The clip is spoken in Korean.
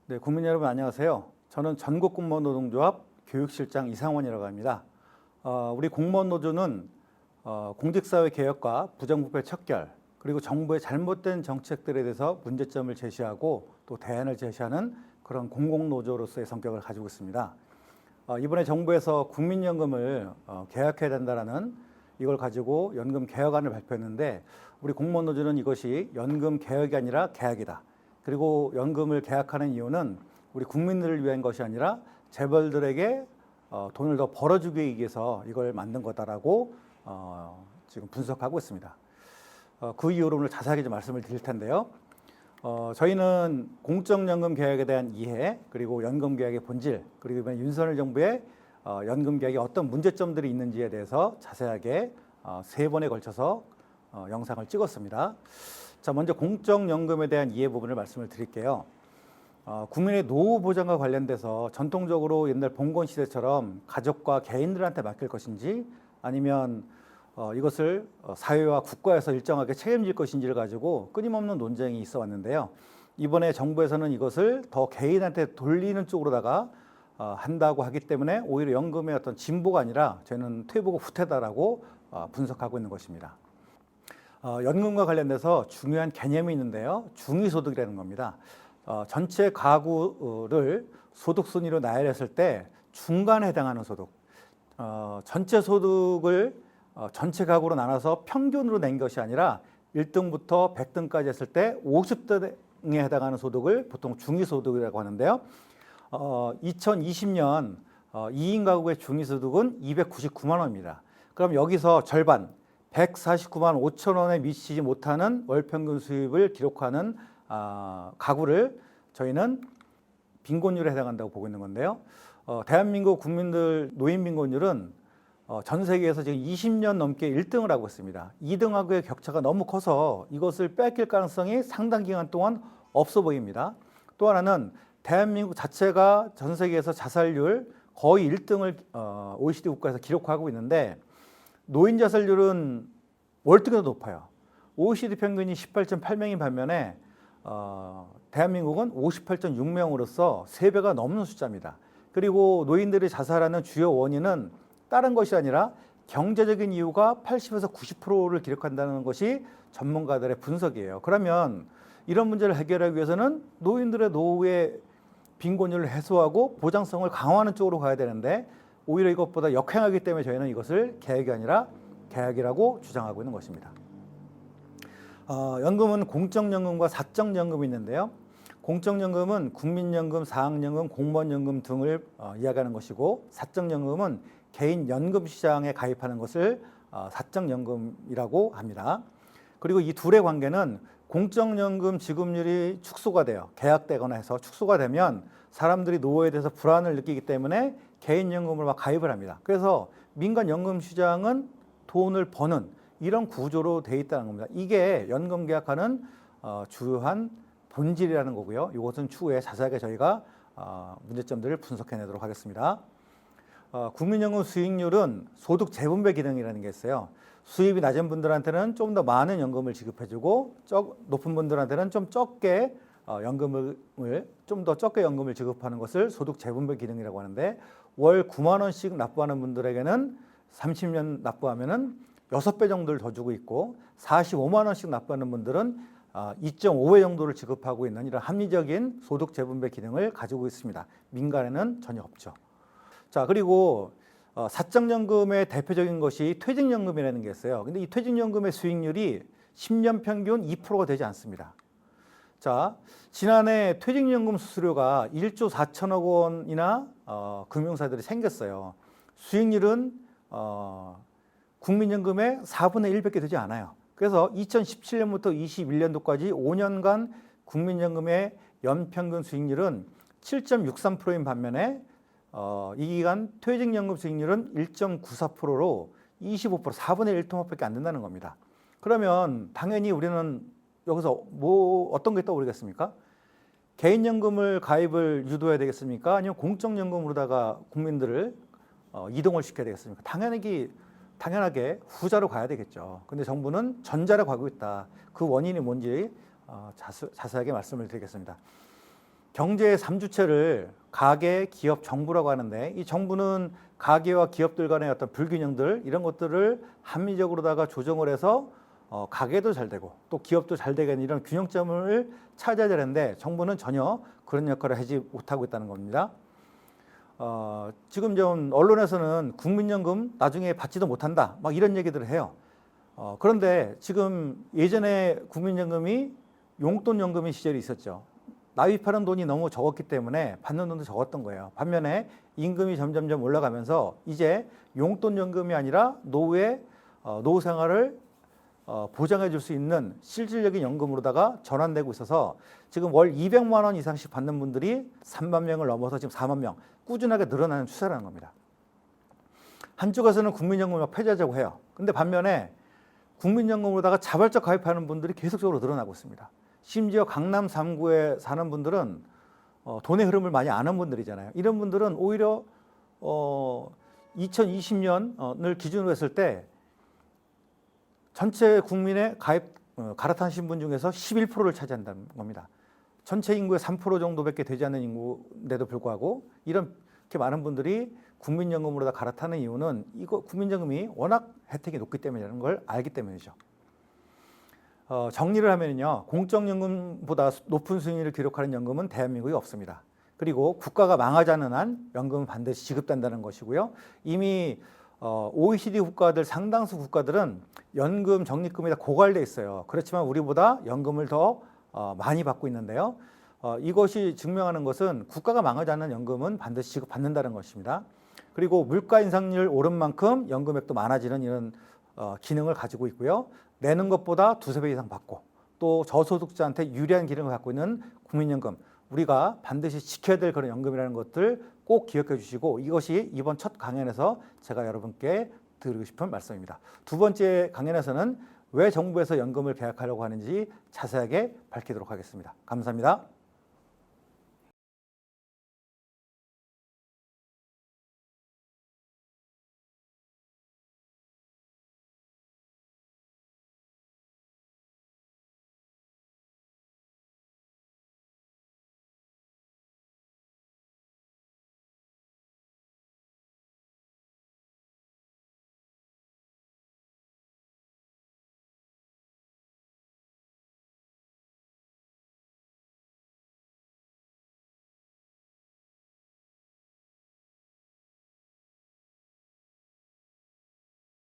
네, 국민 여러분 안녕하세요. 저는 전국공무원노동조합 교육실장 이상원이라고 합니다. 우리 공무원노조는 공직사회 개혁과 부정부패 척결, 그리고 정부의 잘못된 정책들에 대해서 문제점을 제시하고 또 대안을 제시하는 그런 공공노조로서의 성격을 가지고 있습니다. 이번에 정부에서 국민연금을 개혁해야 된다라는 이걸 가지고 연금 개혁안을 발표했는데, 우리 공무원노조는 이것이 연금 개혁이 아니라 개혁이다. 그리고 연금을 개혁하는 이유는 우리 국민들을 위한 것이 아니라 재벌들에게 돈을 더 벌어주기 위해서 이걸 만든 거다라고 지금 분석하고 있습니다. 그 이유로 오늘 자세하게 좀 말씀을 드릴 텐데요. 저희는 공적연금 개혁에 대한 이해, 그리고 연금 개혁의 본질, 그리고 이번 윤석열 정부의 연금 개혁에 어떤 문제점들이 있는지에 대해서 자세하게 3번에 걸쳐서 영상을 찍었습니다. 자, 먼저 공적연금에 대한 이해 부분을 말씀을 드릴게요. 국민의 노후 보장과 관련돼서 전통적으로 옛날 봉건 시대처럼 가족과 개인들한테 맡길 것인지, 아니면 이것을 사회와 국가에서 일정하게 책임질 것인지를 가지고 끊임없는 논쟁이 있어 왔는데요. 이번에 정부에서는 이것을 더 개인한테 돌리는 쪽으로다가 한다고 하기 때문에 오히려 연금의 어떤 진보가 아니라 저희는 퇴보고 후퇴다라고 분석하고 있는 것입니다. 연금과 관련돼서 중요한 개념이 있는데요. 중위소득이라는 겁니다. 전체 가구를 소득 순위로 나열했을 때 중간에 해당하는 소득, 전체 소득을 전체 가구로 나눠서 평균으로 낸 것이 아니라 1등부터 100등까지 했을 때 50등에 해당하는 소득을 보통 중위소득이라고 하는데요. 2020년 2인 가구의 중위소득은 299만 원입니다. 그럼 여기서 절반 149만 5천 원에 미치지 못하는 월평균 수입을 기록하는 가구를 저희는 빈곤율에 해당한다고 보고 있는 건데요. 대한민국 국민들 노인 빈곤율은 전 세계에서 지금 20년 넘게 1등을 하고 있습니다. 2등하고의 격차가 너무 커서 이것을 뺏길 가능성이 상당 기간 동안 없어 보입니다. 또 하나는 대한민국 자체가 전 세계에서 자살률 거의 1등을 OECD 국가에서 기록하고 있는데, 노인 자살률은 월등히 더 높아요. OECD 평균이 18.8명인 반면에 대한민국은 58.6명으로서 3배가 넘는 숫자입니다. 그리고 노인들이 자살하는 주요 원인은 다른 것이 아니라 경제적인 이유가 80에서 90%를 기록한다는 것이 전문가들의 분석이에요. 그러면 이런 문제를 해결하기 위해서는 노인들의 노후의 빈곤율을 해소하고 보장성을 강화하는 쪽으로 가야 되는데, 오히려 이것보다 역행하기 때문에 저희는 이것을 개혁이 아니라 개혁이라고 주장하고 있는 것입니다. 연금은 공적연금과 사적연금이 있는데요. 공적연금은 국민연금, 사학연금, 공무원연금 등을 이야기하는 것이고, 사적연금은 개인 연금 시장에 가입하는 것을 사적연금이라고 합니다. 그리고 이 둘의 관계는 공적연금 지급률이 축소가 돼요. 계약되거나 해서 축소가 되면 사람들이 노후에 대해서 불안을 느끼기 때문에 개인연금으로 막 가입을 합니다. 그래서 민간 연금 시장은 돈을 버는 이런 구조로 돼 있다는 겁니다. 이게 연금 계약하는 주요한 본질이라는 거고요. 이것은 추후에 자세하게 저희가 문제점들을 분석해내도록 하겠습니다. 국민연금 수익률은 소득 재분배 기능이라는 게 있어요. 수입이 낮은 분들한테는 좀 더 많은 연금을 지급해주고, 높은 분들한테는 좀 적게 좀 더 적게 연금을 지급하는 것을 소득 재분배 기능이라고 하는데, 월 9만 원씩 납부하는 분들에게는 30년 납부하면은 6배 정도를 더 주고 있고, 45만 원씩 납부하는 분들은 2.5배 정도를 지급하고 있는 이런 합리적인 소득 재분배 기능을 가지고 있습니다. 민간에는 전혀 없죠. 자, 그리고 사적연금의 대표적인 것이 퇴직연금이라는 게 있어요. 근데 이 퇴직연금의 수익률이 10년 평균 2%가 되지 않습니다. 자, 지난해 퇴직연금 수수료가 1조 4천억 원이나 금융사들이 생겼어요. 수익률은 국민연금의 4분의 1밖에 되지 않아요. 그래서 2017년부터 21년도까지 5년간 국민연금의 연평균 수익률은 7.63%인 반면에 이 기간 퇴직연금 수익률은 1.94%로 25%, 4분의 1 토막밖에 안 된다는 겁니다. 그러면 당연히 우리는 여기서 어떤 게 떠오르겠습니까? 개인연금을 가입을 유도해야 되겠습니까? 아니면 공적연금으로다가 국민들을 이동을 시켜야 되겠습니까? 당연하게 후자로 가야 되겠죠. 근데 정부는 전자로 가고 있다. 그 원인이 뭔지 자세하게 말씀을 드리겠습니다. 경제의 3주체를 가계, 기업, 정부라고 하는데 이 정부는 가계와 기업들 간의 어떤 불균형들 이런 것들을 합리적으로다가 조정을 해서 가계도 잘 되고 또 기업도 잘 되게 하는 이런 균형점을 찾아야 되는데 정부는 전혀 그런 역할을 하지 못하고 있다는 겁니다. 지금 좀 언론에서는 국민연금 나중에 받지도 못한다 막 이런 얘기들을 해요. 그런데 지금 예전에 국민연금이 용돈연금의 시절이 있었죠. 납입하는 돈이 너무 적었기 때문에 받는 돈도 적었던 거예요. 반면에 임금이 점점점 올라가면서 이제 용돈연금이 아니라 노후에 노후 생활을 보장해 줄 수 있는 실질적인 연금으로다가 전환되고 있어서 지금 월 200만 원 이상씩 받는 분들이 3만 명을 넘어서 지금 4만 명 꾸준하게 늘어나는 추세라는 겁니다. 한쪽에서는 국민연금을 폐지하자고 해요. 근데 반면에 국민연금으로다가 자발적 가입하는 분들이 계속적으로 늘어나고 있습니다. 심지어 강남 3구에 사는 분들은 돈의 흐름을 많이 아는 분들이잖아요. 이런 분들은 오히려 2020년을 기준으로 했을 때 전체 국민의 갈아타신 분 중에서 11%를 차지한다는 겁니다. 전체 인구의 3% 정도밖에 되지 않는 인구인데도 불구하고 이렇게 많은 분들이 국민연금으로 다 갈아타는 이유는 이거 국민연금이 워낙 혜택이 높기 때문이라는 걸 알기 때문이죠. 정리를 하면요, 공적연금보다 높은 수익률을 기록하는 연금은 대한민국에 없습니다. 그리고 국가가 망하지 않는 한 연금은 반드시 지급된다는 것이고요. 이미 OECD 국가들 상당수 국가들은 연금 적립금이 다 고갈돼 있어요. 그렇지만 우리보다 연금을 더 많이 받고 있는데요. 이것이 증명하는 것은 국가가 망하지 않는 연금은 반드시 지급받는다는 것입니다. 그리고 물가 인상률 오른 만큼 연금액도 많아지는 이런 기능을 가지고 있고요. 내는 것보다 두세 배 이상 받고 또 저소득자한테 유리한 기능을 갖고 있는 국민연금, 우리가 반드시 지켜야 될 그런 연금이라는 것들 꼭 기억해 주시고, 이것이 이번 첫 강연에서 제가 여러분께 드리고 싶은 말씀입니다. 두 번째 강연에서는 왜 정부에서 연금을 개혁하려고 하는지 자세하게 밝히도록 하겠습니다. 감사합니다.